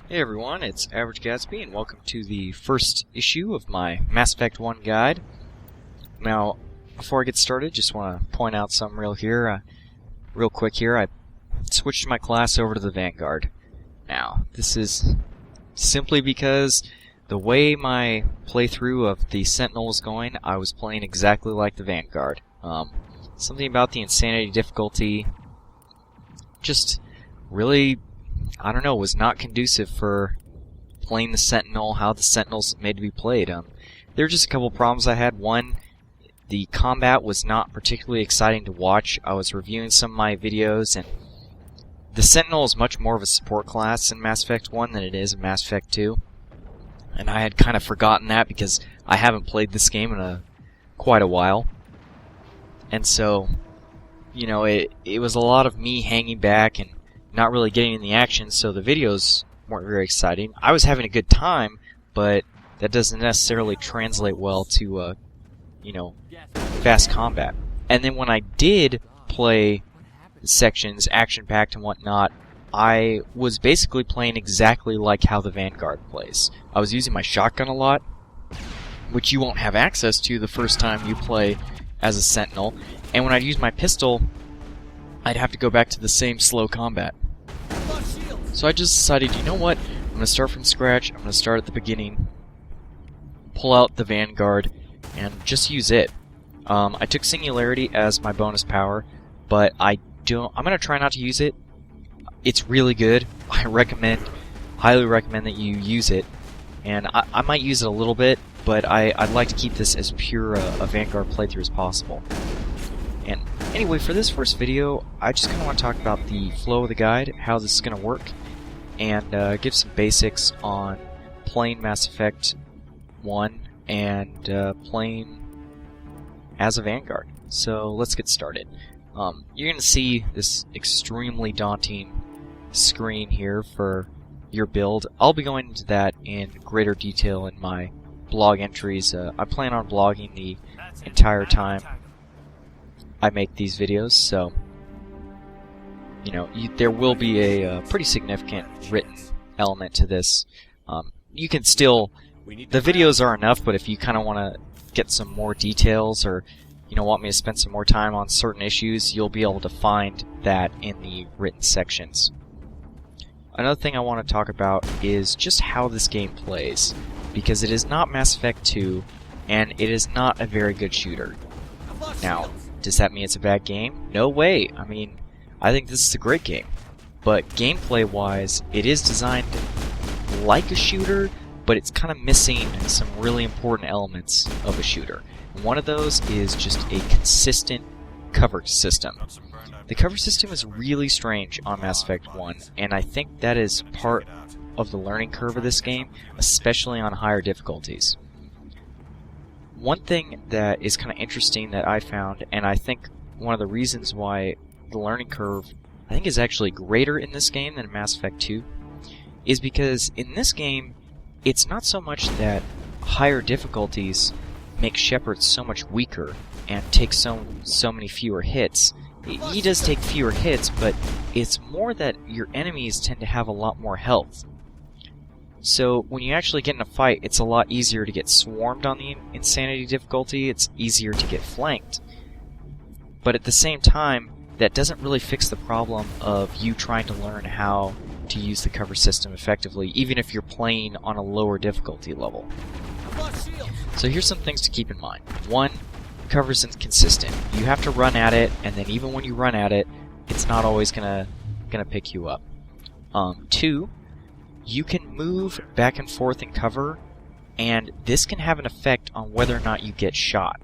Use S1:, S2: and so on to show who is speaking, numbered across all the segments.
S1: Hey everyone, it's Average Gatsby, and welcome to the first issue of my Mass Effect 1 guide. Now, before I get started, just want to point out something real quick here. I switched my class over to the Vanguard. Now, this is simply because the way my playthrough of the Sentinel was going, I was playing exactly like the Vanguard. Something about the insanity difficulty just really, I don't know, was not conducive for playing the Sentinel, how the Sentinel's made to be played. There were just a couple problems I had. One, the combat was not particularly exciting to watch. I was reviewing some of my videos, and the Sentinel is much more of a support class in Mass Effect 1 than it is in Mass Effect 2. And I had kind of forgotten that because I haven't played this game in quite a while. And so, you know, it was a lot of me hanging back and not really getting in the action, so the videos weren't very exciting. I was having a good time, but that doesn't necessarily translate well to, fast combat. And then when I did play the sections, action-packed and whatnot, I was basically playing exactly like how the Vanguard plays. I was using my shotgun a lot, which you won't have access to the first time you play as a Sentinel. And when I'd use my pistol, I'd have to go back to the same slow combat. So I just decided, you know what, I'm going to start from scratch, I'm going to start at the beginning, pull out the Vanguard, and just use it. I took Singularity as my bonus power, but I'm going to try not to use it. It's really good. I highly recommend that you use it. And I might use it a little bit, but I'd like to keep this as pure a Vanguard playthrough as possible. And anyway, for this first video, I just kind of want to talk about the flow of the guide, how this is going to work, and give some basics on playing Mass Effect 1 and playing as a Vanguard. So let's get started. You're going to see this extremely daunting screen here for your build. I'll be going into that in greater detail in my blog entries. I plan on blogging the entire time I make these videos, so you know, there will be a pretty significant written element to this. You can still, the videos are enough, but if you kind of want to get some more details, or want me to spend some more time on certain issues, you'll be able to find that in the written sections. Another thing I want to talk about is just how this game plays, because it is not Mass Effect 2, and it is not a very good shooter. Now, does that mean it's a bad game? No way. I mean, I think this is a great game. But gameplay-wise, it is designed like a shooter, but it's kind of missing some really important elements of a shooter. And one of those is just a consistent cover system. The cover system is really strange on Mass Effect 1, and I think that is part of the learning curve of this game, especially on higher difficulties. One thing that is kind of interesting that I found, and I think one of the reasons why the learning curve, I think, is actually greater in this game than in Mass Effect 2, is because in this game, it's not so much that higher difficulties make Shepard so much weaker and take so many fewer hits. He does take fewer hits, but it's more that your enemies tend to have a lot more health. So when you actually get in a fight, it's a lot easier to get swarmed on the insanity difficulty, it's easier to get flanked. But at the same time, that doesn't really fix the problem of you trying to learn how to use the cover system effectively, even if you're playing on a lower difficulty level. So here's some things to keep in mind. One, cover isn't consistent. You have to run at it, and then even when you run at it, it's not always gonna pick you up. Two, you can move back and forth in cover, and this can have an effect on whether or not you get shot.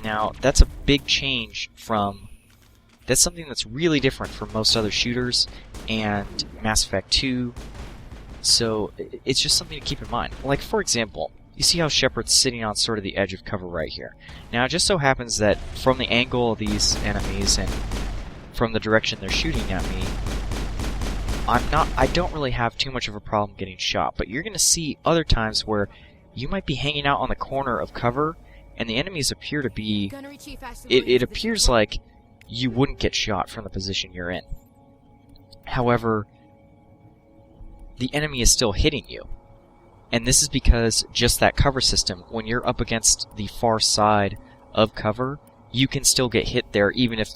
S1: Now, that's a big change from... That's something that's really different from most other shooters and Mass Effect 2, so it's just something to keep in mind. Like, for example, you see how Shepard's sitting on sort of the edge of cover right here. Now, it just so happens that from the angle of these enemies and from the direction they're shooting at me, I don't really have too much of a problem getting shot, but you're going to see other times where you might be hanging out on the corner of cover, and the enemies appear to be... It appears like you wouldn't get shot from the position you're in. However, the enemy is still hitting you. And this is because just that cover system, when you're up against the far side of cover, you can still get hit there even if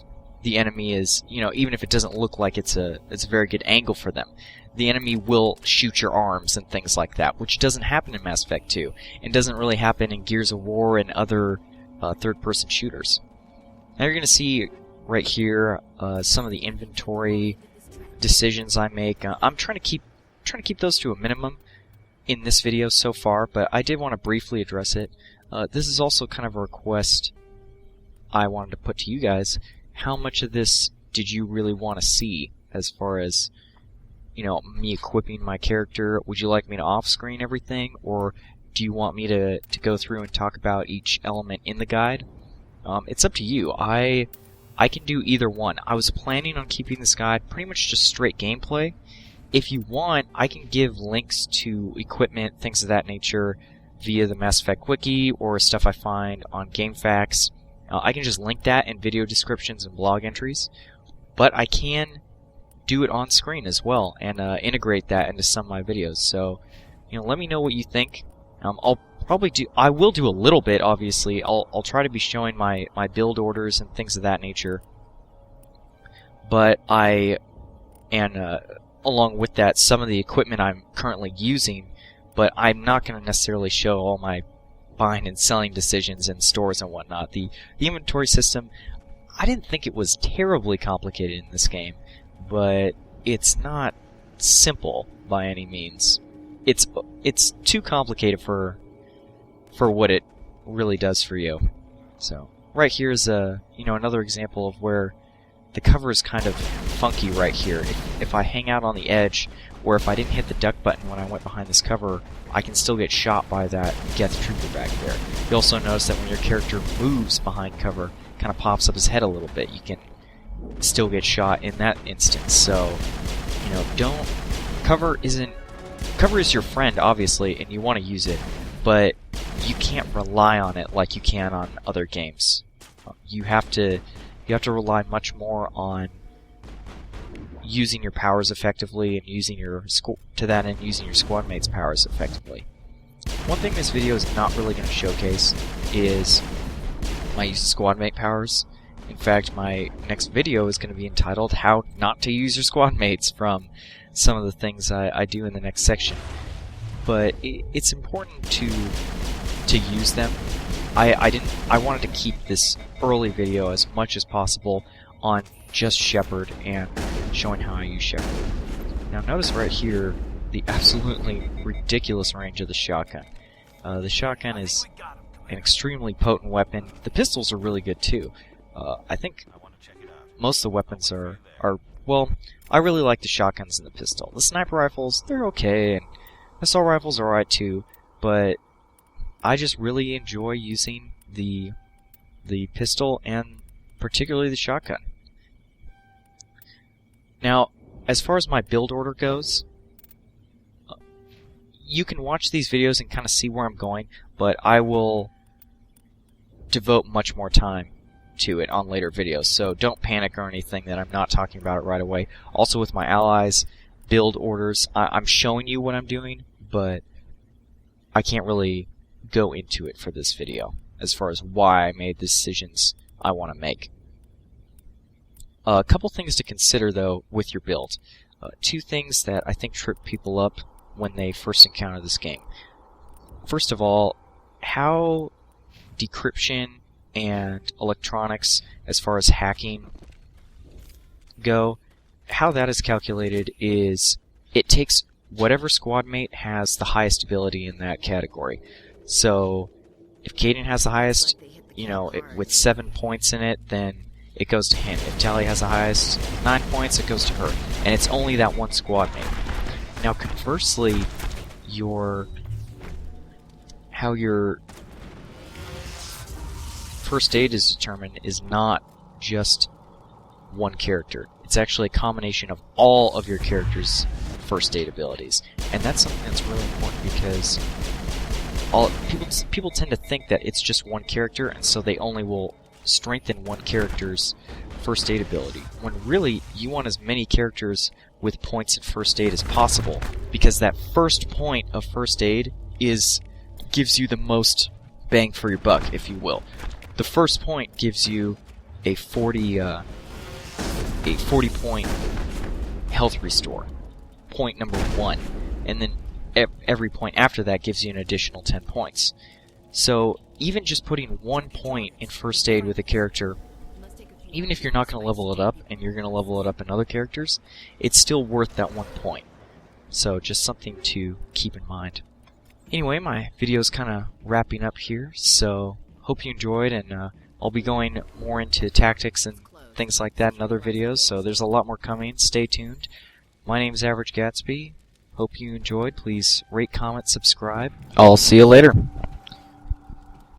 S1: the enemy is, even if it doesn't look like it's a very good angle for them. The enemy will shoot your arms and things like that, which doesn't happen in Mass Effect 2, and doesn't really happen in Gears of War and other third-person shooters. Now you're going to see right here some of the inventory decisions I make. I'm trying to keep those to a minimum in this video so far, but I did want to briefly address it. This is also kind of a request I wanted to put to you guys. How much of this did you really want to see as far as, me equipping my character? Would you like me to off-screen everything, or do you want me to go through and talk about each element in the guide? It's up to you. I can do either one. I was planning on keeping this guide pretty much just straight gameplay. If you want, I can give links to equipment, things of that nature, via the Mass Effect Wiki or stuff I find on GameFAQs. I can just link that in video descriptions and blog entries, but I can do it on screen as well and integrate that into some of my videos. So, let me know what you think. I will do a little bit, obviously. I'll try to be showing my build orders and things of that nature, but along with that, some of the equipment I'm currently using, but I'm not going to necessarily show all my buying and selling decisions in stores and whatnot. The inventory system, I didn't think it was terribly complicated in this game, but it's not simple by any means. It's too complicated for what it really does for you. So right here is another example of where the cover is kind of funky right here. If I hang out on the edge, or if I didn't hit the duck button when I went behind this cover, I can still get shot by that Geth trooper back there. You also notice that when your character moves behind cover, kind of pops up his head a little bit, you can still get shot in that instance. So, cover is your friend, obviously, and you want to use it, but you can't rely on it like you can on other games. You have to rely much more on using your powers effectively and using your squad mates' powers effectively. One thing this video is not really going to showcase is my use of squad mate powers. In fact, my next video is going to be entitled "How Not to Use Your Squad Mates" from some of the things I do in the next section. But it's important to use them. I wanted to keep this early video as much as possible on just Shepard and showing how I use Shepard. Now notice right here the absolutely ridiculous range of the shotgun. The shotgun is an extremely potent weapon. The pistols are really good too. I think most of the weapons are well, I really like the shotguns and the pistol. The sniper rifles, they're okay, and assault rifles are alright too, but I just really enjoy using the pistol and particularly the shotgun. Now, as far as my build order goes, you can watch these videos and kind of see where I'm going, but I will devote much more time to it on later videos, so don't panic or anything that I'm not talking about it right away. Also with my allies, build orders, I'm showing you what I'm doing, but I can't really go into it for this video as far as why I made the decisions I want to make. A couple things to consider though with your build. Two things that I think trip people up when they first encounter this game. First of all, how decryption and electronics as far as hacking go, how that is calculated is it takes whatever squad mate has the highest ability in that category. So if Caden has the highest, with 7 points in it, then it goes to him. If Tali has the highest 9 points, it goes to her. And it's only that one squad mate. Now conversely, how your first aid is determined is not just one character. It's actually a combination of all of your character's first aid abilities. And that's something that's really important because people tend to think that it's just one character, and so they only will strengthen one character's first aid ability, when really you want as many characters with points in first aid as possible, because that first point of first aid gives you the most bang for your buck, if you will. The first point gives you a 40 point health restore, point number 1, and then every point after that gives you an additional 10 points. So even just putting 1 point in first aid with a character, even if you're not going to level it up and you're going to level it up in other characters, it's still worth that 1 point. So just something to keep in mind. Anyway, my video's kind of wrapping up here, so hope you enjoyed, and I'll be going more into tactics and things like that in other videos, so there's a lot more coming. Stay tuned. My name's Average Gatsby. Hope you enjoyed. Please rate, comment, subscribe. I'll see you later.